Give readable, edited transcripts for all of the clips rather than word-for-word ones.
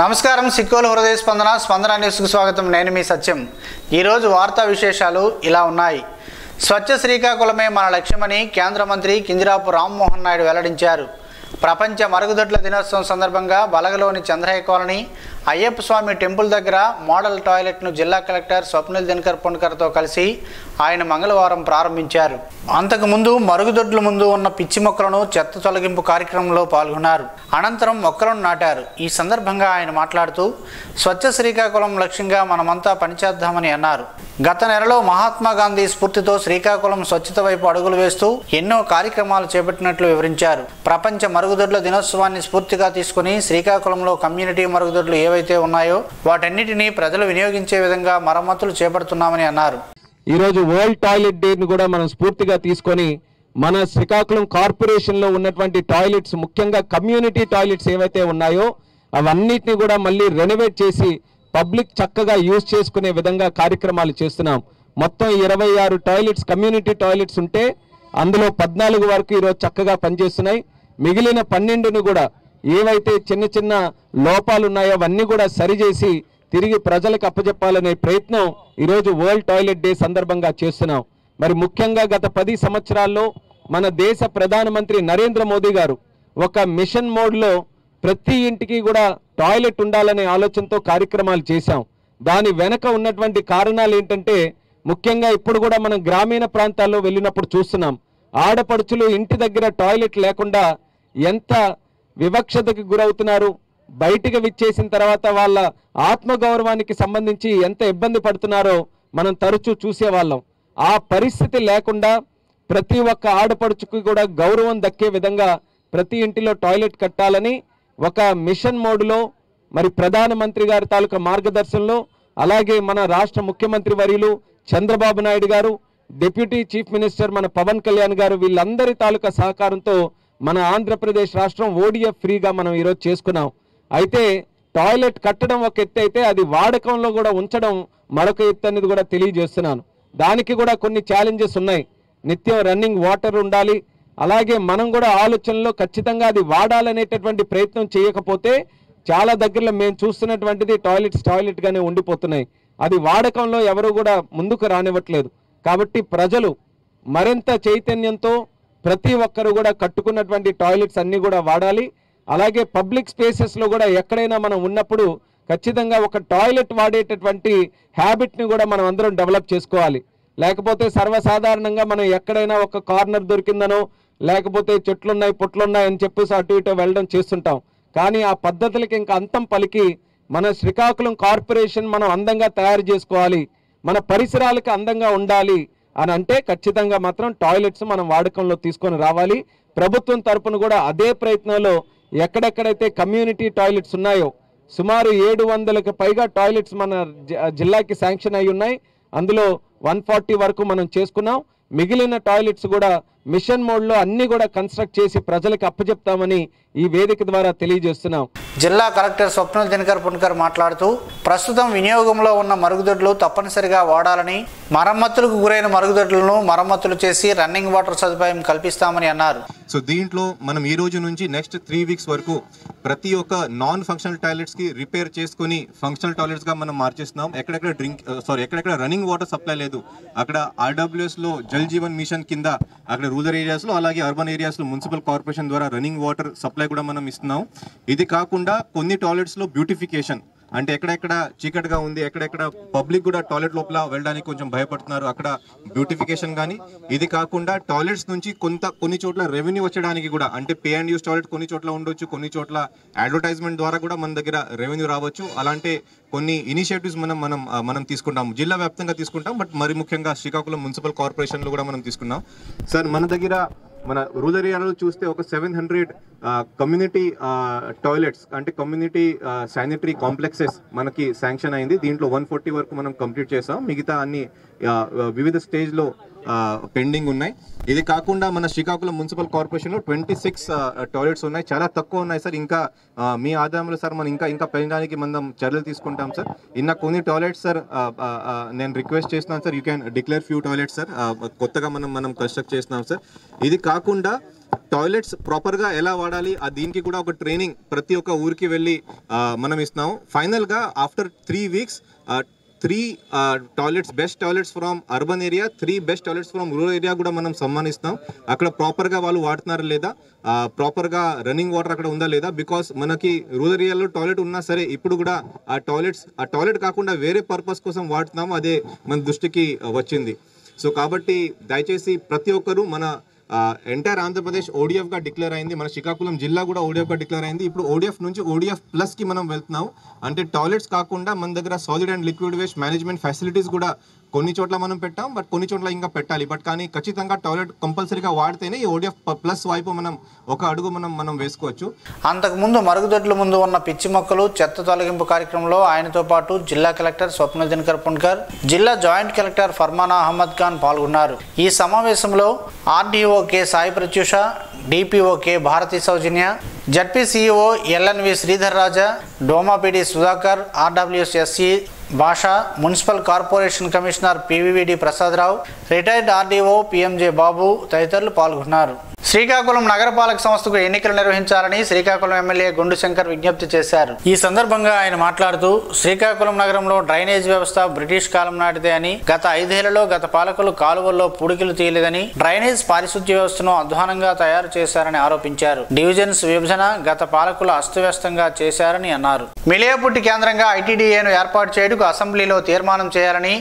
నమస్కారం సిక్కోలు హృదయ స్పందన స్పందన న్యూస్కు స్వాగతం. నేను మీ సత్యం. ఈరోజు వార్తా విశేషాలు ఇలా ఉన్నాయి. స్వచ్ఛ శ్రీకాకుళమే మన లక్ష్యమని కేంద్ర మంత్రి కింజరాపు రామ్మోహన్ నాయుడు వెల్లడించారు. ప్రపంచ మరుగుదొడ్ల దినోత్సవం సందర్భంగా బలగలోని చంద్రయ్య కాలనీ అయ్యప్ప స్వామి టెంపుల్ దగ్గర మోడల్ టాయిలెట్ను జిల్లా కలెక్టర్ స్వప్నిల్ దినకర్ పొన్కర్తో కలిసి ఆయన మంగళవారం ప్రారంభించారు. అంతకుముందు మరుగుదొడ్ల ముందు ఉన్న పిచ్చి మొక్కలను చెత్త తొలగింపు కార్యక్రమంలో పాల్గొన్నారు. అనంతరం మొక్కలను నాటారు. ఈ సందర్భంగా ఆయన మాట్లాడుతూ స్వచ్ఛ శ్రీకాకుళం లక్ష్యంగా మనమంతా పనిచేద్దామని అన్నారు. గత నెలలో మహాత్మా గాంధీ స్ఫూర్తితో శ్రీకాకుళం స్వచ్ఛత వైపు అడుగులు వేస్తూ ఎన్నో కార్యక్రమాలు చేపట్టినట్లు వివరించారు. ప్రపంచ మరుగుదొడ్ల దినోత్సవాన్ని స్ఫూర్తిగా తీసుకుని శ్రీకాకుళంలో కమ్యూనిటీ మరుగుదొడ్లు ఏవైతే ఉన్నాయో వాటన్నిటినీ ప్రజలు వినియోగించే విధంగా మరమ్మతులు చేపడుతున్నామని అన్నారు. ఈరోజు వరల్డ్ టాయిలెట్ డేని కూడా మనం స్ఫూర్తిగా తీసుకొని మన శ్రీకాకుళం కార్పొరేషన్లో ఉన్నటువంటి టాయిలెట్స్, ముఖ్యంగా కమ్యూనిటీ టాయిలెట్స్ ఏవైతే ఉన్నాయో అవన్నిటిని కూడా మళ్ళీ రెనోవేట్ చేసి పబ్లిక్ చక్కగా యూజ్ చేసుకునే విధంగా కార్యక్రమాలు చేస్తున్నాం. మొత్తం 26 టాయిలెట్స్ కమ్యూనిటీ టాయిలెట్స్ ఉంటే అందులో 14 వరకు ఈరోజు చక్కగా పనిచేస్తున్నాయి. మిగిలిన 12ను కూడా ఏవైతే చిన్న చిన్న లోపాలు ఉన్నాయో అవన్నీ కూడా సరిచేసి తిరిగి ప్రజలకు అప్పచెప్పాలనే ప్రయత్నం ఈరోజు వరల్డ్ టాయిలెట్ డే సందర్భంగా చేస్తున్నాం. మరి ముఖ్యంగా గత 10 సంవత్సరాల్లో మన దేశ ప్రధానమంత్రి నరేంద్ర మోదీ గారు ఒక మిషన్ మోడ్లో ప్రతి ఇంటికి కూడా టాయిలెట్ ఉండాలనే ఆలోచనతో కార్యక్రమాలు చేశాం. దాని వెనక ఉన్నటువంటి కారణాలు ఏంటంటే, ముఖ్యంగా ఇప్పుడు కూడా మనం గ్రామీణ ప్రాంతాల్లో వెళ్ళినప్పుడు చూస్తున్నాం, ఆడపడుచులు ఇంటి దగ్గర టాయిలెట్ లేకుండా ఎంత వివక్షతకు గురవుతున్నారు, బయటికి విచ్చేసిన తర్వాత వాళ్ళ ఆత్మగౌరవానికి సంబంధించి ఎంత ఇబ్బంది పడుతున్నారో మనం తరచూ చూసేవాళ్ళం. ఆ పరిస్థితి లేకుండా ప్రతి ఒక్క ఆడపడుచుకు కూడా గౌరవం దక్కే విధంగా ప్రతి ఇంటిలో టాయిలెట్ కట్టాలని ఒక మిషన్ మోడ్లో మరి ప్రధానమంత్రి గారి తాలూకా మార్గదర్శనంలో, అలాగే మన రాష్ట్ర ముఖ్యమంత్రి వర్యులు చంద్రబాబు నాయుడు గారు, డిప్యూటీ చీఫ్ మినిస్టర్ మన పవన్ కళ్యాణ్ గారు, వీళ్ళందరి తాలూకా సహకారంతో మన ఆంధ్రప్రదేశ్ రాష్ట్రం ఓడిఎఫ్ ఫ్రీగా మనం ఈరోజు చేసుకున్నాం. అయితే టాయిలెట్ కట్టడం ఒక ఎత్తు అయితే అది వాడకంలో కూడా ఉంచడం మరొక ఎత్తు అనేది కూడా తెలియజేస్తున్నాను. దానికి కూడా కొన్ని ఛాలెంజెస్ ఉన్నాయి. నిత్యం రన్నింగ్ వాటర్ ఉండాలి. అలాగే మనం కూడా ఆలోచనలో ఖచ్చితంగా అది వాడాలనేటటువంటి ప్రయత్నం చేయకపోతే చాలా దగ్గరలో మేము చూస్తున్నటువంటిది టాయిలెట్గానే ఉండిపోతున్నాయి. అది వాడకంలో ఎవరు కూడా ముందుకు రానివ్వట్లేదు. కాబట్టి ప్రజలు మరింత చైతన్యంతో ప్రతి ఒక్కరు కూడా కట్టుకున్నటువంటి టాయిలెట్స్ అన్నీ కూడా వాడాలి. అలాగే పబ్లిక్ స్పేసెస్లో కూడా ఎక్కడైనా మనం ఉన్నప్పుడు ఖచ్చితంగా ఒక టాయిలెట్ వాడేటటువంటి హ్యాబిట్ని కూడా మనం అందరం డెవలప్ చేసుకోవాలి. లేకపోతే సర్వసాధారణంగా మనం ఎక్కడైనా ఒక కార్నర్ దొరికిందనో, లేకపోతే చెట్లున్నాయి పుట్లున్నాయి అని చెప్పేసి అటు ఇటు వెళ్ళడం చేస్తుంటాం. కానీ ఆ పద్ధతులకి ఇంకా అంతం పలికి మన శ్రీకాకుళం కార్పొరేషన్ మనం అందంగా తయారు చేసుకోవాలి, మన పరిసరాలకు అందంగా ఉండాలి అని అంటే ఖచ్చితంగా మాత్రం టాయిలెట్స్ మనం వాడకంలో తీసుకొని రావాలి. ప్రభుత్వం తరపున కూడా అదే ప్రయత్నంలో ఎక్కడెక్కడైతే కమ్యూనిటీ టాయిలెట్స్ ఉన్నాయో సుమారు 700కి పైగా టాయిలెట్స్ మన జిల్లాకి శాంక్షన్ అయి ఉన్నాయి. అందులో 140 వరకు మనం చేసుకున్నాం. మిగిలిన టాయిలెట్స్ కూడా మిషన్ మోడ్లో అన్ని కూడా కన్స్ట్రక్ట్ చేసి ప్రజలకు అప్పచెప్తామని ఈ వేదిక ద్వారా తెలియజేస్తున్నాం. జిల్లా కలెక్టర్ స్వప్నిల్ దినకర్ పొన్కర్ మాట్లాడుతూ ప్రస్తుతం వినియోగంలో ఉన్న మరుగుదొడ్లు తప్పనిసరిగా వాడాలని, మరమ్మతులకు గురైన మరుగుదొడ్లను మరమ్మతులు చేసి రన్నింగ్ వాటర్ సదుపాయం కల్పిస్తామని అన్నారు. సో దీంట్లో మనం ఈ రోజు నుంచి నెక్స్ట్ 3 వీక్స్ వరకు ప్రతి ఒక్క నాన్ ఫంక్షనల్ టాయిలెట్స్ కి రిపేర్ చేసుకుని ఫంక్షనల్ టాయిలెట్స్ గా మనం మార్చేస్తున్నాం. ఎక్కడెక్కడ రన్నింగ్ వాటర్ సప్లై లేదు అక్కడ RWS లో జల్ జీవన్ మిషన్ కింద అక్కడ రూరల్ ఏరియాస్ లో, అలాగే అర్బన్ ఏరియాస్ లో మున్సిపల్ కార్పొరేషన్ ద్వారా రన్నింగ్ వాటర్ సప్లై కూడా మనం ఇస్తున్నాం. ఇది కాకుండా కొన్ని టాయిలెట్స్ లో బ్యూటిఫికేషన్, అంటే ఎక్కడెక్కడ చీకటిగా ఉంది, ఎక్కడెక్కడ పబ్లిక్ కూడా టాయిలెట్ లోపల వెళ్ళడానికి కొంచెం భయపడుతున్నారు, అక్కడ బ్యూటిఫికేషన్ కానీ. ఇది కాకుండా టాయిలెట్స్ నుంచి కొన్ని చోట్ల రెవెన్యూ వచ్చడానికి కూడా, అంటే పే అండ్ యూస్ టాయిలెట్ కొన్ని చోట్ల ఉండొచ్చు, కొన్ని చోట్ల అడ్వర్టైజ్మెంట్ ద్వారా కూడా మన దగ్గర రెవెన్యూ రావచ్చు. అలాంటి కొన్ని ఇనిషియేటివ్స్ మనం తీసుకుంటాం, జిల్లా వ్యాప్తంగా తీసుకుంటాం. బట్ మరి ముఖ్యంగా శ్రీకాకుళం మున్సిపల్ కార్పొరేషన్లో కూడా మనం తీసుకున్నాం. సార్ మన దగ్గర మన రూరల్ ఏరియాలో చూస్తే ఒక 700 కమ్యూనిటీ టాయిలెట్స్, అంటే కమ్యూనిటీ శానిటరీ కాంప్లెక్సెస్ మనకి శాంక్షన్ అయింది. దీంట్లో 140 వరకు మనం కంప్లీట్ చేసాం. మిగతా అన్ని వివిధ స్టేజ్లో పెండింగ్ ఉన్నాయి. ఇది కాకుండా మన శ్రీకాకుళం మున్సిపల్ కార్పొరేషన్లో 26 టాయిలెట్స్ ఉన్నాయి. చాలా తక్కువ ఉన్నాయి సార్. ఇంకా మీ ఆదాయంలో సార్ మనం ఇంకా పెంచడానికి మనం చర్యలు తీసుకుంటాం సార్. కొన్ని టాయిలెట్స్ సార్ నేను రిక్వెస్ట్ చేస్తున్నాను sir, you can declare few toilets sir, కొత్తగా మనం కన్స్ట్రక్ట్ చేస్తున్నాం సార్. ఇది కాకుండా టాయిలెట్స్ ప్రాపర్గా ఎలా వాడాలి దీనికి కూడా ఒక ట్రైనింగ్ ప్రతి ఒక్క ఊరికి వెళ్ళి మనం ఇస్తున్నాం. ఫైనల్గా after 3 weeks 3 toilets, best toilets from urban area, 3 best toilets from rural area కూడా మనం సమ్మానిస్తాం. అక్కడ ప్రాపర్గా వాళ్ళు వాడుతున్నారా లేదా, ప్రాపర్గా రన్నింగ్ వాటర్ అక్కడ ఉందా లేదా. బికాస్ మనకి రూరల్ ఏరియాలో టాయిలెట్ ఉన్నా సరే ఇప్పుడు కూడా ఆ టాయిలెట్ కాకుండా వేరే పర్పస్ కోసం వాడుతున్నాం, అదే మన దృష్టికి వచ్చింది. సో కాబట్టి దయచేసి ప్రతి ఒక్కరూ మన ఎంటైర్ ఆంధ్రప్రదేశ్ ఓడిఎఫ్గా డిక్లేర్ అయింది, మన శ్రీకాకుళం జిల్లా కూడా ఓడిఎఫ్గా డిక్లేర్ అయింది. ఇప్పుడు ఓడిఎఫ్ నుంచి ఓడిఎఫ్ ప్లస్కి మనం వెళ్తున్నాం. అంటే టాయిలెట్స్ కాకుండా మన దగ్గర solid and liquid waste management facilities కూడా కొన్ని చోట్ల మనం పెట్టాం, బట్ కొన్ని చోట్ల ఇంకా పెట్టాలి. బట్ కానీ ఖచ్చితంగా టాయిలెట్ కంపల్సరీగా వాడితేనే ఈ ఓడిఎఫ్ ప్లస్ వైపు మనం ఒక అడుగు మనం వేసుకోవచ్చు. అంతకుముందు మరుగుదొడ్ల ముందు ఉన్న పిచ్చి మొక్కలు చెత్త తొలగింపు కార్యక్రమంలో ఆయనతో పాటు జిల్లా కలెక్టర్ స్వప్న దినకర్ పుణ్కర్, జిల్లా జాయింట్ కలెక్టర్ ఫర్మానా అహ్మద్ ఖాన్ పాల్గొన్నారు. ఈ సమావేశంలో RDO K Sai Prathyusha, DPO K Bharathi Soujanya, ZP CEO LNV Sridhar Raja, డోమాపిడి Sudhakar, RWSSC Basha, municipal corporation commissioner PVVD Prasadarao, retired RDO PMJ Babu తదితరులు పాల్గొన్నారు. శ్రీకాకుళం నగరపాలక సంస్థకు ఎన్నికలు నిర్వహించాలని శ్రీకాకుళం ఎమ్మెల్యే గుండు శంకర్ విజ్ఞప్తి చేశారు. ఈ సందర్భంగా ఆయన మాట్లాడుతూ శ్రీకాకుళం నగరంలో డ్రైనేజ్ వ్యవస్థ బ్రిటిష్ కాలం నాటిదే అని, గత 5 ఏళ్లలో గత పాలకులు కాలువల్లో పూడికలు తీయలేదని, డ్రైనేజ్ పారిశుద్ధ్య వ్యవస్థను అధ్వానంగా తయారు చేశారని ఆరోపించారు. డివిజన్స్ విభజన గత పాలకులు అస్తవ్యస్తంగా చేశారని అన్నారు. మిలియాపుట్టి కేంద్రంగా ఐటీడీఏను ఏర్పాటు చేయడానికి అసెంబ్లీలో తీర్మానం చేయాలని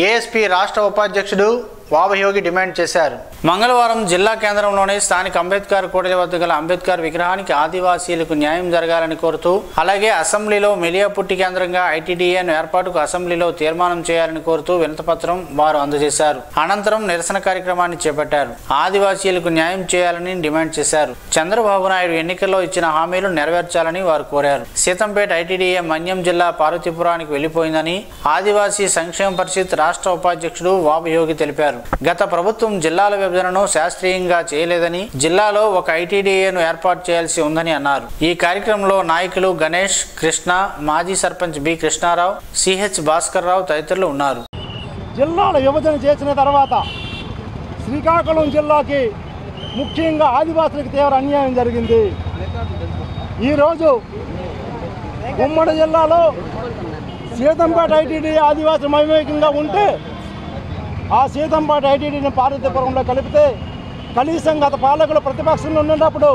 ఏఎస్పీ రాష్ట్ర ఉపాధ్యక్షుడు వాబయోగి డిమాండ్ చేశారు. మంగళవారం జిల్లా కేంద్రంలోని స్థానిక అంబేద్కర్ కూడలి వద్ద గల అంబేద్కర్ విగ్రహానికి ఆదివాసీలకు న్యాయం జరగాలని కోరుతూ, అలాగే అసెంబ్లీలో మిలియాపుట్టి కేంద్రంగా ఐటీడీఏను ఏర్పాటుకు అసెంబ్లీలో తీర్మానం చేయాలని కోరుతూ వినతిపత్రం వారు అందజేశారు. అనంతరం నిరసన కార్యక్రమాన్ని చేపట్టారు. ఆదివాసీలకు న్యాయం చేయాలని డిమాండ్ చేశారు. చంద్రబాబు నాయుడు ఎన్నికల్లో ఇచ్చిన హామీలు నెరవేర్చాలని వారు కోరారు. సీతంపేట ఐటీడీఏ మన్యం జిల్లా పార్వతీపురానికి వెళ్లిపోయిందని ఆదివాసీ సంక్షేమ పరిషత్ రాష్ట్ర ఉపాధ్యక్షుడు వాబయోగి తెలిపారు. గత ప్రభుత్వం జిల్లాల విభజనను శాస్త్రీయంగా చేయలేదని, జిల్లాలో ఒక ఐటీడీఏను ఏర్పాటు చేయాల్సి ఉందని అన్నారు. ఈ కార్యక్రమంలో నాయకులు గణేష్, కృష్ణ, మాజీ సర్పంచ్ బి కృష్ణారావు, సిహెచ్ భాస్కర్ రావు తదితరులు ఉన్నారు. జిల్లాల విభజన చేసిన తర్వాత శ్రీకాకుళం జిల్లాకి ముఖ్యంగా ఆదివాసులకు తీవ్ర అన్యాయం జరిగింది. ఈరోజు ఉమ్మడి జిల్లాలో సీతంపేట ఐటీడీ ఆదివాసులు మైమేకంగా ఉంటే ఆ సీతంపేట ఐటీడీని పార్వతీపురంలో కలిపితే కనీసం గత పాలకులు ప్రతిపక్షంలో ఉన్నప్పుడు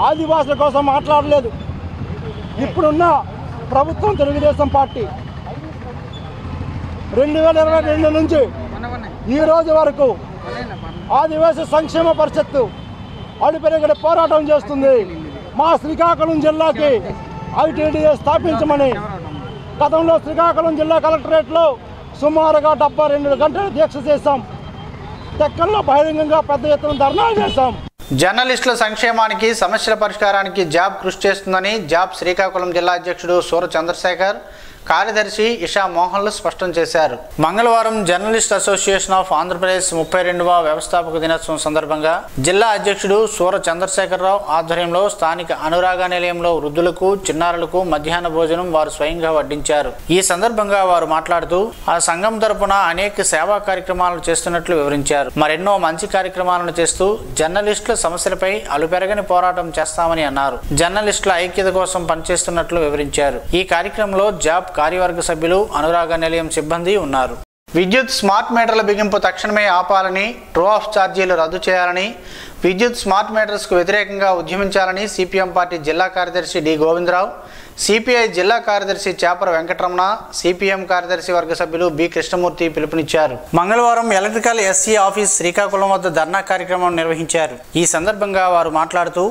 ఆదివాసుల కోసం మాట్లాడలేదు. ఇప్పుడున్న ప్రభుత్వం తెలుగుదేశం పార్టీ 2022 నుంచి ఈ రోజు వరకు ఆదివాసీ సంక్షేమ పరిషత్తు అడుపెరగడ పోరాటం చేస్తుంది. మా శ్రీకాకుళం జిల్లాకి ఐటీడీఏ స్థాపించమని గతంలో శ్రీకాకుళం జిల్లా కలెక్టరేట్లో సుమారుగా 72 గంటలు దీక్ష చేశాం. టెక్కల్లో బహిరంగంగా పెద్ద ఎత్తున ధర్నాలు చేశాం. జర్నలిస్టుల సంక్షేమానికి, సమస్యల పరిష్కారానికి జాబ్ కృషి చేస్తుందని జాబ్ శ్రీకాకుళం జిల్లా అధ్యక్షుడు సూర చంద్రశేఖర్, కార్యదర్శి ఇషా మోహన్లు స్పష్టం చేశారు. మంగళవారం జర్నలిస్ట్ అసోసియేషన్ ఆఫ్ ఆంధ్రప్రదేశ్ 32వ వ్యవస్థాపక దినోత్సవం సందర్భంగా జిల్లా అధ్యక్షుడు సూర చంద్రశేఖరరావు ఆధ్వర్యంలో స్థానిక అనురాగ నిలయంలో వృద్ధులకు, చిన్నారులకు మధ్యాహ్న భోజనం వారు స్వయంగా వడ్డించారు. ఈ సందర్భంగా వారు మాట్లాడుతూ ఆ సంఘం తరపున అనేక సేవా కార్యక్రమాలను చేస్తున్నట్లు వివరించారు. మరెన్నో మంచి కార్యక్రమాలను చేస్తూ జర్నలిస్టుల సమస్యలపై అలుపెరగని పోరాటం చేస్తామని అన్నారు. జర్నలిస్టుల ఐక్యత కోసం పనిచేస్తున్నట్లు వివరించారు. ఈ కార్యక్రమంలో జాబ్ కార్యవర్గ సభ్యులు, అనురాగ నిలయం సిబ్బంది ఉన్నారు. విద్యుత్ స్మార్ట్ మీటర్ల బిగింపు తక్షణమే ఆపాలని, ట్రూ ఆఫ్ ఛార్జీలు రద్దు చేయాలని, విద్యుత్ స్మార్ట్ మీటర్స్కు వ్యతిరేకంగా ఉద్యమించాలని సిపిఎం పార్టీ జిల్లా కార్యదర్శి డి గోవిందరావు, సిపిఐ జిల్లా కార్యదర్శి చేపర వెంకటరమణ, సిపిఎం కార్యదర్శి వర్గ సభ్యులు బి కృష్ణమూర్తి పిలుపునిచ్చారు. మంగళవారం ఎలక్ట్రికల్ ఎస్సీ ఆఫీస్ శ్రీకాకుళం వద్ద ధర్నా కార్యక్రమం నిర్వహించారు. ఈ సందర్భంగా వారు మాట్లాడుతూ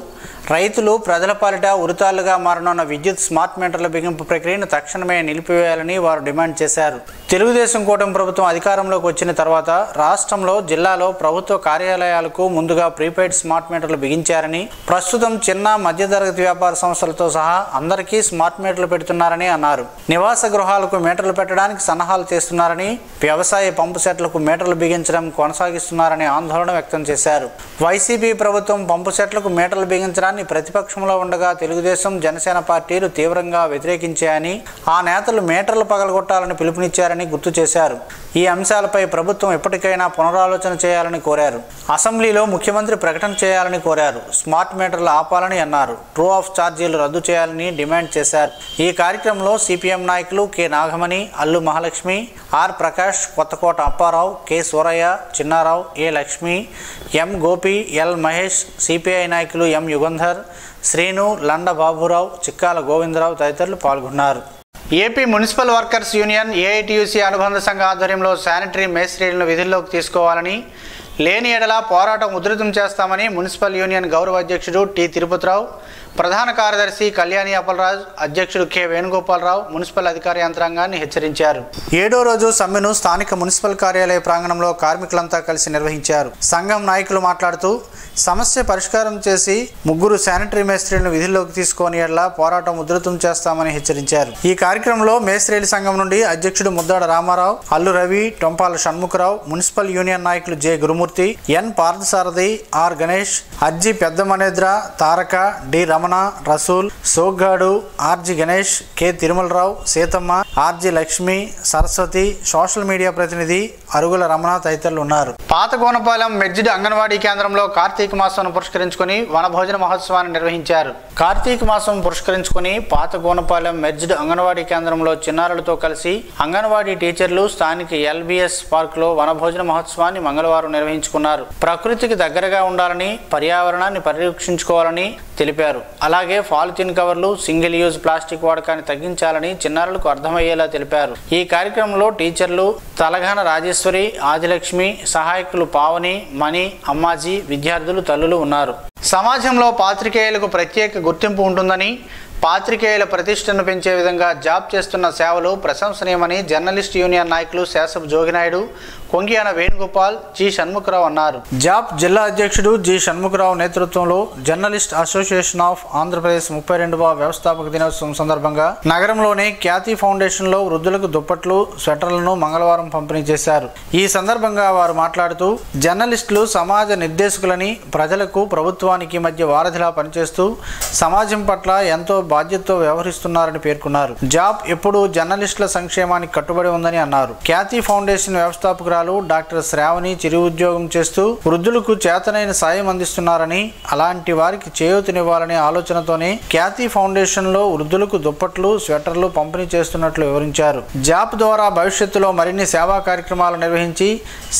రైతులు ప్రజల పాలిట ఉరితాళ్లుగా మారనున్న విద్యుత్ స్మార్ట్ మీటర్ల బిగింపు ప్రక్రియను తక్షణమే నిలిపివేయాలని వారు డిమాండ్ చేశారు. తెలుగుదేశం కూటమి ప్రభుత్వం అధికారంలోకి వచ్చిన తర్వాత రాష్ట్రంలో జిల్లాలో ప్రభుత్వ కార్యాలయాలకు ముందుగా ప్రీపెయిడ్ స్మార్ట్ మీటర్లు బిగించారని, ప్రస్తుతం చిన్న మధ్యతరగతి వ్యాపార సంస్థలతో సహా అందరికీ స్మార్ట్ మీటర్లు పెడుతున్నారని అన్నారు. నివాస గృహాలకు మీటర్లు పెట్టడానికి సన్నాహాలు చేస్తున్నారని, వ్యవసాయ పంపు సెట్లకు మీటర్లు బిగించడం కొనసాగిస్తున్నారని ఆందోళన వ్యక్తం చేశారు. వైసీపీ ప్రభుత్వం పంపు సెట్లకు మీటర్లు బిగించడాన్ని ప్రతిపక్షంలో ఉండగా తెలుగుదేశం, జనసేన పార్టీలు తీవ్రంగా వ్యతిరేకించాయని, ఆ నేతలు మీటర్లు పగలగొట్టాలని పిలుపునిచ్చారని గుర్తు చేశారు. ఈ అంశాలపై ప్రభుత్వం ఎప్పటికైనా పునరాలోచన చేయాలని కోరారు. అసెంబ్లీలో ముఖ్యమంత్రి ప్రకటన చేయాలని కోరారు. స్మార్ట్ మీటర్లు ఆపాలని అన్నారు. ట్రూ ఆఫ్ ఛార్జీలు రద్దు చేయాలని డిమాండ్ చేశారు. ఈ కార్యక్రమంలో సిపిఎం నాయకులు K Nagamani, Allu Mahalakshmi, R Prakash, Kothakota Apparao, K Suraiah, Chinnarao, A Lakshmi, M Gopi, L Mahesh, CPI నాయకులు ఎం యుగంధర్, శ్రీను, లండ బాబురావు, చిక్కాల గోవిందరావు తదితరులు పాల్గొన్నారు. AP municipal workers union AITUC అనుబంధ సంఘ ఆధ్వర్యంలో శానిటరీ మేస్త్రీలను విధుల్లోకి తీసుకోవాలని, లేని ఎడల పోరాటం ఉధృతం చేస్తామని మున్సిపల్ యూనియన్ గౌరవ అధ్యక్షుడు టి తిరుపతిరావు, ప్రధాన కార్యదర్శి కళ్యాణి అప్పలరాజు, అధ్యక్షుడు కె వేణుగోపాలరావు మున్సిపల్ అధికార యంత్రాంగాన్ని హెచ్చరించారు. 7వ రోజు సమ్మెను స్థానిక మున్సిపల్ కార్యాలయ ప్రాంగణంలో కార్మికులంతా కలిసి నిర్వహించారు. సంఘం నాయకులు మాట్లాడుతూ సమస్య పరిష్కారం చేసి 3 శానిటరీ మేస్త్రీలను విధుల్లోకి తీసుకొని ఎడల పోరాటం ఉధృతం చేస్తామని హెచ్చరించారు. ఈ కార్యక్రమంలో మేస్త్రీల సంఘం నుండి అధ్యక్షుడు ముద్దాడ రామారావు, అల్లు రవి, టొంపాల షణ్ముఖరావు, మున్సిపల్ యూనియన్ నాయకులు J Gurumurthy, N Parthasarathi, R Ganesh, RG పెద్ద మనేద్ర, తారక, డి రమణ, రసూల్, సోగ్గాడు, RG Ganesh, K Tirumalarao, Seethamma, RG Lakshmi, Saraswathi, social media ప్రతినిధి అరుగుల రమణ తదితరులు ఉన్నారు. పాతగోనపాలెం మెర్జిడ్ అంగన్వాడీ కేంద్రంలో కార్తీక మాసం పురస్కరించుకుని వనభోజన మహోత్సవాన్ని నిర్వహించారు. కార్తీక మాసం పురస్కరించుకుని పాతగోనపాలెం మెర్జిడ్ అంగన్వాడీ కేంద్రంలో చిన్నారులతో కలిసి అంగన్వాడీ టీచర్లు స్థానిక ఎల్బిఎస్ పార్కులో వనభోజన మహోత్సవాన్ని మంగళవారం నిర్వహించుకున్నారు. ప్రకృతికి దగ్గరగా ఉండాలని, పర్యావరణాన్ని పరిరక్షించుకోవాలని తెలిపారు. అలాగే పాలిథిన్ కవర్లు, సింగిల్ యూజ్ ప్లాస్టిక్ వాడకాన్ని తగ్గించాలని చిన్నారులకు అర్థమయ్యేలా తెలిపారు. ఈ కార్యక్రమంలో టీచర్లు తలఘన రాజేశ్వరి, ఆదిలక్ష్మి, సహాయకులు పావని, మణి, అమ్మాజీ, విద్యార్థులు, తల్లులు ఉన్నారు. సమాజంలో పాత్రికేయులకు ప్రత్యేక గుర్తింపు ఉంటుందని, పాత్రికేయుల ప్రతిష్టను పెంచే విధంగా జాబ్ చేస్తున్న సేవలు ప్రశంసనీయమని జర్నలిస్ట్ యూనియన్ నాయకులు శేషపు జోగినాయుడు, కొంగియాన వేణుగోపాల్, జి షణ్ముఖరావు అన్నారు. జాబ్ జిల్లా అధ్యక్షుడు జి షణ్ముఖరావు నేతృత్వంలో జర్నలిస్ట్ అసోసియేషన్ ఆఫ్ ఆంధ్రప్రదేశ్ 32వ వ్యవస్థాపక దినోత్సవం సందర్భంగా నగరంలోని ఖ్యాతి ఫౌండేషన్లో వృద్ధులకు దుప్పట్లు, స్వెటర్లను మంగళవారం పంపిణీ చేశారు. ఈ సందర్భంగా వారు మాట్లాడుతూ జర్నలిస్టులు సమాజ నిర్దేశకులని, ప్రజలకు ప్రభుత్వానికి మధ్య వారధిలా పనిచేస్తూ సమాజం పట్ల ఎంతో బాధ్యతతో వ్యవహరిస్తున్నారని పేర్కొన్నారు. జాబ్ ఎప్పుడూ జర్నలిస్టుల సంక్షేమానికి కట్టుబడి ఉందని అన్నారు. ఖ్యాతి ఫౌండేషన్ వ్యవస్థాపకురాలు డాక్టర్ శ్రావణి చిరు ఉద్యోగం చేస్తూ వృద్ధులకు చేతనైన సాయం అందిస్తున్నారని, అలాంటి వారికి చేయూతనివ్వాలనే ఆలోచనతోనే ఖ్యాతి ఫౌండేషన్ లో వృద్ధులకు దుప్పట్లు, స్వెటర్లు పంపిణీ చేస్తున్నట్లు వివరించారు. జాబ్ ద్వారా భవిష్యత్తులో మరిన్ని సేవా కార్యక్రమాలు నిర్వహించి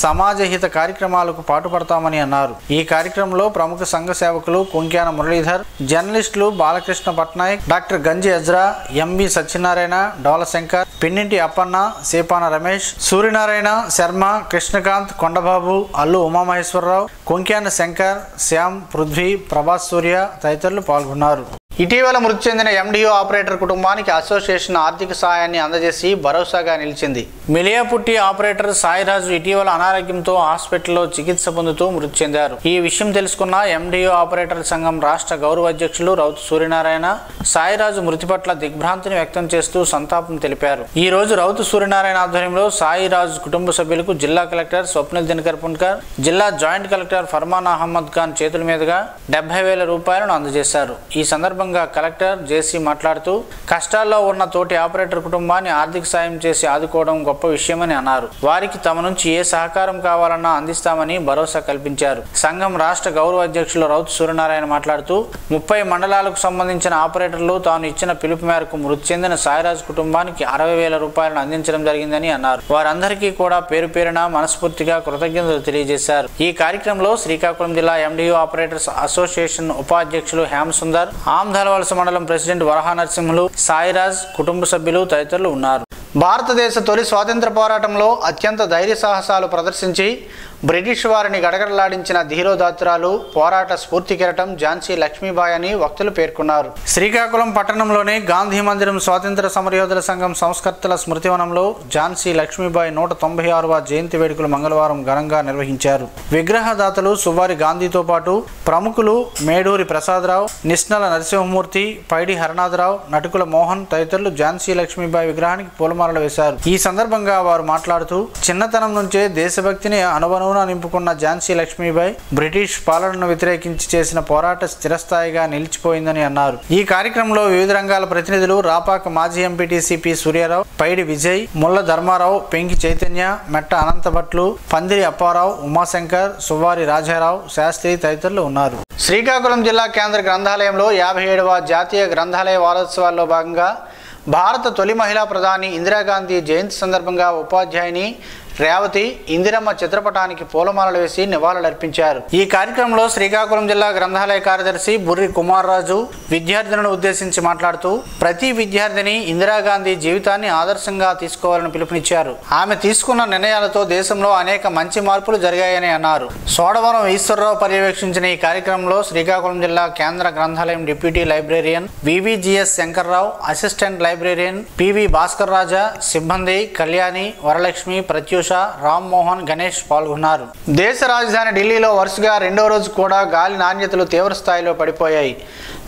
సమాజ హిత కార్యక్రమాలకు పాటుపడతామని అన్నారు. ఈ కార్యక్రమంలో ప్రముఖ సంఘ సేవకులు కొంక్యాన మురళీధర్, జర్నలిస్టులు బాలకృష్ణ పట్నాయక్, డాక్టర్ గంజి అజ్రా, ఎంవి సత్యనారాయణ, డోలశంకర్, పిన్నింటి అప్పన్న, సేపాన రమేష్, సూర్యనారాయణ, శర్మ, కృష్ణకాంత్, కొండబాబు, అల్లు ఉమామహేశ్వరరావు, కొంక్యాన శంకర్, శ్యామ్, పృథ్వీ, ప్రభాస్ సూర్య తదితరులు పాల్గొన్నారు. ఇటీవల మృతి చెందిన ఎండిఓ ఆపరేటర్ కుటుంబానికి అసోసియేషన్ ఆర్థిక సాయాన్ని అందజేసి భరోసాగా నిలిచింది. మిలియాపుట్టి ఆపరేటర్ సాయిరాజు ఇటీవల అనారోగ్యంతో హాస్పిటల్లో చికిత్స పొందుతూ మృతి చెందారు. ఈ విషయం తెలుసుకున్న ఎండిఓ ఆపరేటర్ సంఘం రాష్ట్ర గౌరవ అధ్యక్షులు రౌతు సూర్యనారాయణ సాయిరాజు మృతి పట్ల దిగ్భ్రాంతిని వ్యక్తం చేస్తూ సంతాపం తెలిపారు. ఈ రోజు రౌతు సూర్యనారాయణ ఆధ్వర్యంలో సాయిరాజు కుటుంబ సభ్యులకు జిల్లా కలెక్టర్ స్వప్నిల్ దినకర్ పున్కర్, జిల్లా జాయింట్ కలెక్టర్ ఫర్మాన్ అహ్మద్ ఖాన్ చేతుల మీదుగా 70,000 రూపాయలను అందజేశారు. ఈ సందర్భంగా కలెక్టర్ జేసీ మాట్లాడుతూ కష్టాల్లో ఉన్న తోటి ఆపరేటర్ కుటుంబాన్ని ఆర్థిక సాయం చేసి ఆదుకోవడం గొప్ప విషయమని అన్నారు. వారికి తమ నుంచి ఏ సహకారం కావాలన్నా అందిస్తామని భరోసా కల్పించారు. సంఘం రాష్ట్ర గౌరవ అధ్యక్షులు రౌతు సూర్యనారాయణ మాట్లాడుతూ 30 మండలాలకు సంబంధించిన ఆపరేటర్లు తాను ఇచ్చిన పిలుపు మేరకు మృతి చెందిన సాయిరాజ్ కుటుంబానికి 60,000 రూపాయలను అందించడం జరిగిందని అన్నారు. వారందరికీ కూడా పేరు పేరున మనస్ఫూర్తిగా కృతజ్ఞతలు తెలియజేశారు. ఈ కార్యక్రమంలో శ్రీకాకుళం జిల్లా ఎండిఓ ఆపరేటర్స్ అసోసియేషన్ ఉపాధ్యక్షులు హేమ సుందర్, ఆమ్దాలవలస మండలం ప్రెసిడెంట్ వరహా నరసింహులు, సాయిరాజ్ కుటుంబ సభ్యులు తదితరులు ఉన్నారు. భారతదేశ తొలి స్వాతంత్ర పోరాటంలో అత్యంత ధైర్య సాహసాలు ప్రదర్శించి బ్రిటిష్ వారిని గడగడలాడించిన ధీరోదాత్తురాలు, పోరాట స్ఫూర్తి కిరటం ఝాన్సీ లక్ష్మీబాయి అని వక్తలు పేర్కొన్నారు. శ్రీకాకుళం పట్టణంలోని గాంధీ మందిరం స్వాతంత్ర సమరయోధుల సంఘం సంస్కర్తల స్మృతివనంలో ఝాన్సీ లక్ష్మీబాయి 196వ జయంతి వేడుకలు మంగళవారం ఘనంగా నిర్వహించారు. విగ్రహదాతలు సువ్వారి గాంధీతో పాటు ప్రముఖులు మేడూరి ప్రసాదరావు, నిస్నల నరసింహమూర్తి, పైడి హరనాథరావు, నటుకుల మోహన్ తదితరులు ఝాన్సీ లక్ష్మీబాయి విగ్రహానికి పూలమాలలు వేశారు. ఈ సందర్భంగా వారు మాట్లాడుతూ, చిన్నతనం నుంచే దేశభక్తిని అనువనువున నింపుకున్న ఝాన్సీ లక్ష్మీబాయి బ్రిటిష్ పాలనను వ్యతిరేకించి చేసిన పోరాట స్థిరస్థాయిగా నిలిచిపోయిందని అన్నారు. ఈ కార్యక్రమంలో వివిధ రంగాల ప్రతినిధులు రాపాక మాజీ ఎంపీటీసీ పి సూర్యారావు, పైడి విజయ్, ముల్ల ధర్మారావు, పెంకి చైతన్య, మెట్ట అనంతభట్లు, పందిరి అప్పారావు, ఉమాశంకర్, సువ్వారి రాజారావు, శాస్త్రి తదితరులు ఉన్నారు. శ్రీకాకుళం జిల్లా కేంద్ర గ్రంథాలయంలో 57వ జాతీయ గ్రంథాలయ వారోత్సవాల్లో భాగంగా భారత తొలి మహిళా ప్రధాని ఇందిరాగాంధీ జయంతి సందర్భంగా ఉపాధ్యాయుని రేవతి ఇందిరమ్మ చిత్రపటానికి పూలమాలలు వేసి నివాళులర్పించారు. ఈ కార్యక్రమంలో శ్రీకాకుళం జిల్లా గ్రంథాలయ కార్యదర్శి బుర్రి కుమార్రాజు విద్యార్థులను ఉద్దేశించి మాట్లాడుతూ, ప్రతి విద్యార్థిని ఇందిరాగాంధీ జీవితాన్ని ఆదర్శంగా తీసుకోవాలని పిలుపునిచ్చారు. ఆమె తీసుకున్న నిర్ణయాలతో దేశంలో అనేక మంచి మార్పులు జరిగాయని అన్నారు. సోడవరం ఈశ్వరరావు పర్యవేక్షించిన ఈ కార్యక్రమంలో శ్రీకాకుళం జిల్లా కేంద్ర గ్రంథాలయం deputy librarian VVGS Shankarrao, assistant librarian PV Bhaskar Raja, సిబ్బంది కళ్యాణి, వరలక్ష్మి, ప్రత్యూష, రామ్మోహన్, గణేష్ పాల్గొన్నారు. దేశ రాజధాని ఢిల్లీలో వరుసగా రెండో రోజు కూడా గాలి నాణ్యతలు తీవ్ర స్థాయిలో పడిపోయాయి.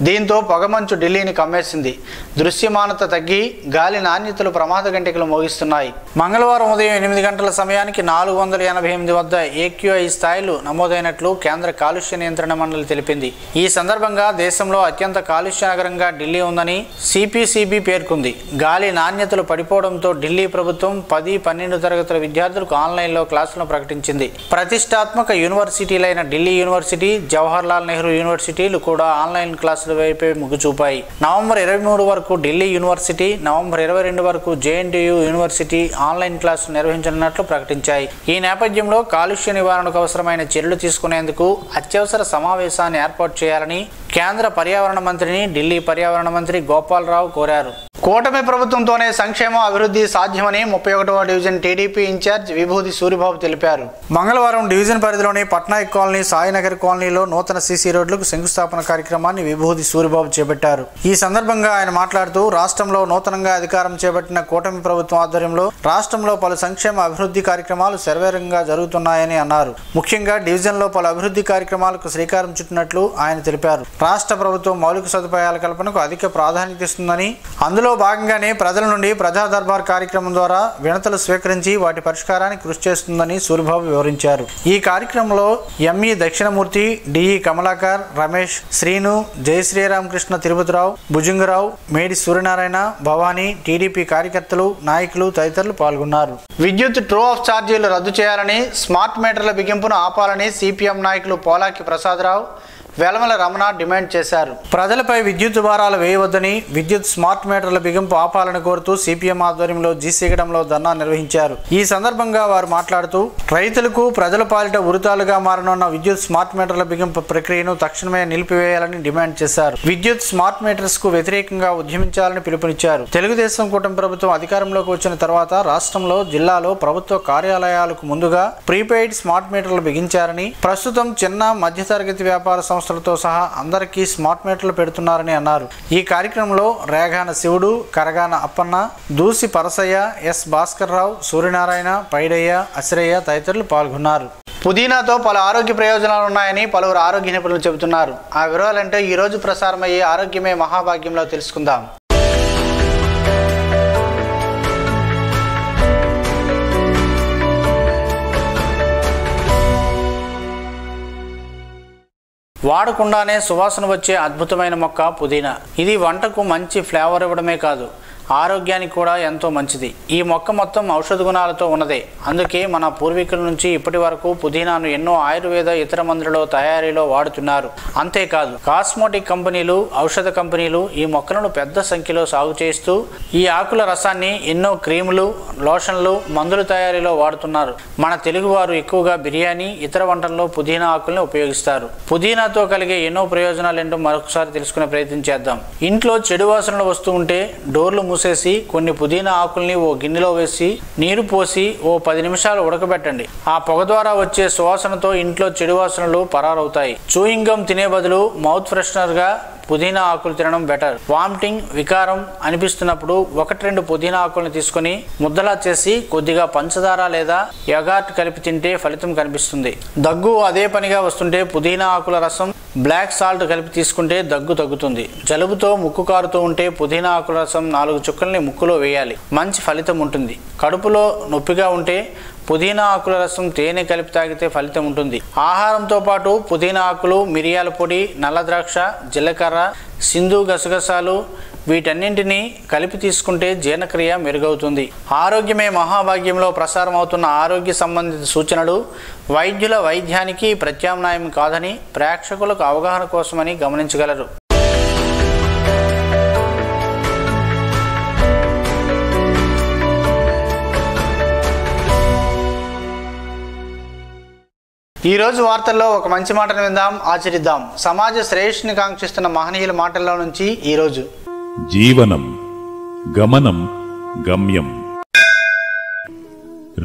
దీంతో పొగమంచు ఢిల్లీని కమ్మేసింది. దృశ్యమానత తగ్గి గాలి నాణ్యతలు ప్రమాద గంటికలు మోగిస్తున్నాయి. మంగళవారం ఉదయం 8 గంటల సమయానికి 488 వద్ద AQI స్థాయిలు నమోదైనట్లు కేంద్ర కాలుష్య నియంత్రణ మండలి తెలిపింది. ఈ సందర్భంగా దేశంలో అత్యంత కాలుష్య నగరంగా ఢిల్లీ ఉందని CPCB పేర్కొంది. గాలి నాణ్యతలు పడిపోవడంతో ఢిల్లీ ప్రభుత్వం 10, 12 తరగతుల విద్యార్థులకు ఆన్లైన్లో క్లాసులను ప్రకటించింది. ప్రతిష్టాత్మక యూనివర్సిటీలైన ఢిల్లీ యూనివర్సిటీ, జవహర్లాల్ నెహ్రూ యూనివర్సిటీలు కూడా ఆన్లైన్ క్లాసుల వైపే మొగ్గు చూపాయి. నవంబర్ 23 వరకు ఢిల్లీ యూనివర్సిటీ, నవంబర్ 22 వరకు JNTU యూనివర్సిటీ ఆన్లైన్ క్లాసులు నిర్వహించనున్నట్లు ప్రకటించాయి. ఈ నేపథ్యంలో కాలుష్య నివారణకు అవసరమైన చర్యలు తీసుకునేందుకు అత్యవసర సమావేశాన్ని ఏర్పాటు చేయాలని కేంద్ర పర్యావరణ మంత్రిని ఢిల్లీ పర్యావరణ మంత్రి గోపాలరావు కోరారు. కూటమి ప్రభుత్వంతోనే సంక్షేమ అభివృద్ధి సాధ్యమని 31వ డివిజన్ టీడీపీ ఇన్ఛార్జ్ విభూతి సూరిబాబు తెలిపారు. మంగళవారం డివిజన్ పరిధిలోని పట్నాయక్ కాలనీ, సాయినగర్ కాలనీలో నూతన సీసీ రోడ్లకు శంకుస్థాపన కార్యక్రమాన్ని విభూతి సూరిబాబు చేపట్టారు. ఈ సందర్భంగా ఆయన మాట్లాడుతూ, రాష్ట్రంలో నూతనంగా అధికారం చేపట్టిన కూటమి ప్రభుత్వం ఆధ్వర్యంలో రాష్ట్రంలో పలు సంక్షేమ అభివృద్ధి కార్యక్రమాలు శరవేగంగా జరుగుతున్నాయని అన్నారు. ముఖ్యంగా డివిజన్లో పలు అభివృద్ధి కార్యక్రమాలకు శ్రీకారం చుట్టినట్లు ఆయన తెలిపారు. రాష్ట్ర ప్రభుత్వం మౌలిక సదుపాయాల కల్పనకు అధిక ప్రాధాన్యత ఇస్తుందని, అందులో భాగంగానే ప్రజల నుండి ప్రజా దర్బార్ కార్యక్రమం ద్వారా వినతులు స్వీకరించి వాటి పరిష్కారానికి కృషి చేస్తుందని సూరిబాబు వివరించారు. ఈ కార్యక్రమంలో ఎంఈ దక్షిణమూర్తి, డిఈ కమలాకర్, రమేష్, శ్రీను, జై శ్రీరామకృష్ణ తిరుపతిరావు, భుజంగరావు, మేడి సూర్యనారాయణ, భవానీ, టీడీపీ కార్యకర్తలు, నాయకులు తదితరులు పాల్గొన్నారు. విద్యుత్ ట్రూ ఆఫ్ ఛార్జీలు రద్దు చేయాలని, స్మార్ట్ మీటర్ల బిగింపును ఆపాలని సిపిఎం నాయకులు పోలాకి ప్రసాదరావు, వెలమల రమణ డిమాండ్ చేశారు. ప్రజలపై విద్యుత్ భారాలు వేయవద్దని, విద్యుత్ స్మార్ట్ మీటర్ల బిగింపు ఆపాలని కోరుతూ సిపిఎం ఆధ్వర్యంలో జీసీగడంలో ధర్నా నిర్వహించారు. ఈ సందర్భంగా వారు మాట్లాడుతూ, రైతులకు ప్రజల పాలిట ఉరితాలుగా మారనున్న విద్యుత్ స్మార్ట్ మీటర్ల బిగింపు ప్రక్రియను తక్షణమే నిలిపివేయాలని డిమాండ్ చేశారు. విద్యుత్ స్మార్ట్ మీటర్స్ కు వ్యతిరేకంగా ఉద్యమించాలని పిలుపునిచ్చారు. తెలుగుదేశం కూటమి ప్రభుత్వం అధికారంలోకి వచ్చిన తర్వాత రాష్ట్రంలో, జిల్లాలో ప్రభుత్వ కార్యాలయాలకు ముందుగా ప్రీపెయిడ్ స్మార్ట్ మీటర్లు బిగించారని, ప్రస్తుతం చిన్న మధ్యతరగతి వ్యాపార సంస్థలతో సహా అందరికీ స్మార్ట్ మీటర్లు పెడుతున్నారని అన్నారు. ఈ కార్యక్రమంలో రేగాన శివుడు, కరగాన అప్పన్న, దూసి పరసయ్య, ఎస్ భాస్కర్ రావు, సూర్యనారాయణ, పైడయ్య, అసిరయ్య తదితరులు పాల్గొన్నారు. పుదీనాతో పలు ఆరోగ్య ప్రయోజనాలు ఉన్నాయని పలువురు ఆరోగ్య నిపుణులు చెబుతున్నారు. ఆ వివరాలంటే ఈ రోజు ప్రసారమయ్యే ఆరోగ్యమే మహాభాగ్యంలో తెలుసుకుందాం. వాడకుండానే సువాసన వచ్చే అద్భుతమైన మొక్క పుదీనా. ఇది వంటకు మంచి ఫ్లేవర్ ఇవ్వడమే కాదు, ఆరోగ్యానికి కూడా ఎంతో మంచిది. ఈ మొక్క మొత్తం ఔషధ గుణాలతో ఉన్నదే. అందుకే మన పూర్వీకుల నుంచి ఇప్పటి వరకు పుదీనాను ఎన్నో ఆయుర్వేద, ఇతర మందులలో తయారీలో వాడుతున్నారు. అంతేకాదు, కాస్మోటిక్ కంపెనీలు, ఔషధ కంపెనీలు ఈ మొక్కలను పెద్ద సంఖ్యలో సాగు చేస్తూ ఈ ఆకుల రసాన్ని ఎన్నో క్రీములు, లోషన్లు, మందుల తయారీలో వాడుతున్నారు. మన తెలుగువారు ఎక్కువగా బిర్యానీ, ఇతర వంటల్లో పుదీనా ఆకుల్ని ఉపయోగిస్తారు. పుదీనాతో కలిగే ఎన్నో ప్రయోజనాలు ఏంటో మరొకసారి తెలుసుకునే ప్రయత్నం చేద్దాం. ఇంట్లో చెడు వాసనలు వస్తూ ఉంటే, డోర్లు మూసేసి కొన్ని పుదీనా ఆకుల్ని ఓ గిన్నెలో వేసి నీరు పోసి ఓ 10 నిమిషాలు ఉడకబెట్టండి. ఆ పొగ ద్వారా వచ్చే సువాసనతో ఇంట్లో చెడు వాసనలు పరారవుతాయి. చూయింగ్ గమ్ తినే బదులు మౌత్ ఫ్రెషనర్ గా పుదీనా ఆకులు తినడం బెటర్. వామిటింగ్, వికారం అనిపిస్తున్నప్పుడు 1-2 పుదీనా ఆకులను తీసుకొని ముద్దలా చేసి కొద్దిగా పంచదార లేదా యగార్ట్ కలిపి తింటే ఫలితం కనిపిస్తుంది. దగ్గు అదే పనిగా వస్తుంటే పుదీనా ఆకుల రసం, బ్లాక్ సాల్ట్ కలిపి తీసుకుంటే దగ్గు తగ్గుతుంది. జలుబుతో ముక్కు కారుతూ ఉంటే పుదీనా ఆకుల రసం 4 చుక్కల్ని ముక్కులో వేయాలి, మంచి ఫలితం ఉంటుంది. కడుపులో నొప్పిగా ఉంటే పుదీనా ఆకుల రసం తేనె కలిపి తాగితే ఫలితం ఉంటుంది. ఆహారంతో పాటు పుదీనా ఆకులు, మిరియాల పొడి, నల్ల ద్రాక్ష, జీలకర్ర, సింధు గసగసాలు వీటన్నింటినీ కలిపి తీసుకుంటే జీర్ణక్రియ మెరుగవుతుంది. ఆరోగ్యమే మహాభాగ్యంలో ప్రసారం అవుతున్న ఆరోగ్య సంబంధిత సూచనలు వైద్యుల వైద్యానికి ప్రత్యామ్నాయం కాదని ప్రేక్షకులకు అవగాహన కోసమని గమనించగలరు. ఈ రోజు వార్తల్లో ఒక మంచి మాటను విందాం, ఆచరిద్దాం. సమాజ శ్రేయస్సుని కాంక్షిస్తున్న మహనీయుల మాటల్లో నుంచి ఈరోజు. జీవనం గమనం గమ్యం.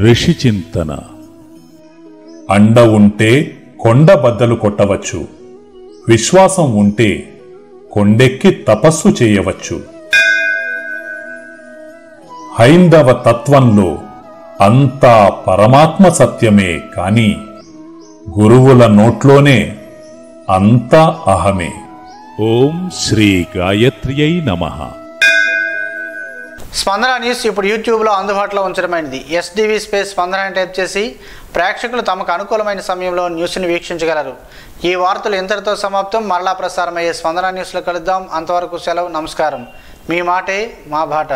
ఋషి చింతన. అండ ఉంటే కొండ బద్దలు కొట్టవచ్చు, విశ్వాసం ఉంటే కొండెక్కి తపస్సు చేయవచ్చు. హైందవ తత్వంలో అంతా పరమాత్మ సత్యమే కాని గురువుల నోట్లోనే అంతా అహమే. ఓం శ్రీ గాయత్ర్యై నమః. స్పందన న్యూస్ ఇప్పుడు యూట్యూబ్లో అందుబాటులో ఉంచడమైనది. SDV స్పేస్ స్పందన టైప్ చేసి ప్రేక్షకులు తమకు అనుకూలమైన సమయంలో న్యూస్ని వీక్షించగలరు. ఈ వార్తలు ఇంతటితో సమాప్తం. మరలా ప్రసారమయ్యే స్పందన న్యూస్లో కలుద్దాం. అంతవరకు సెలవు. నమస్కారం. మీ మాటే మా బాట.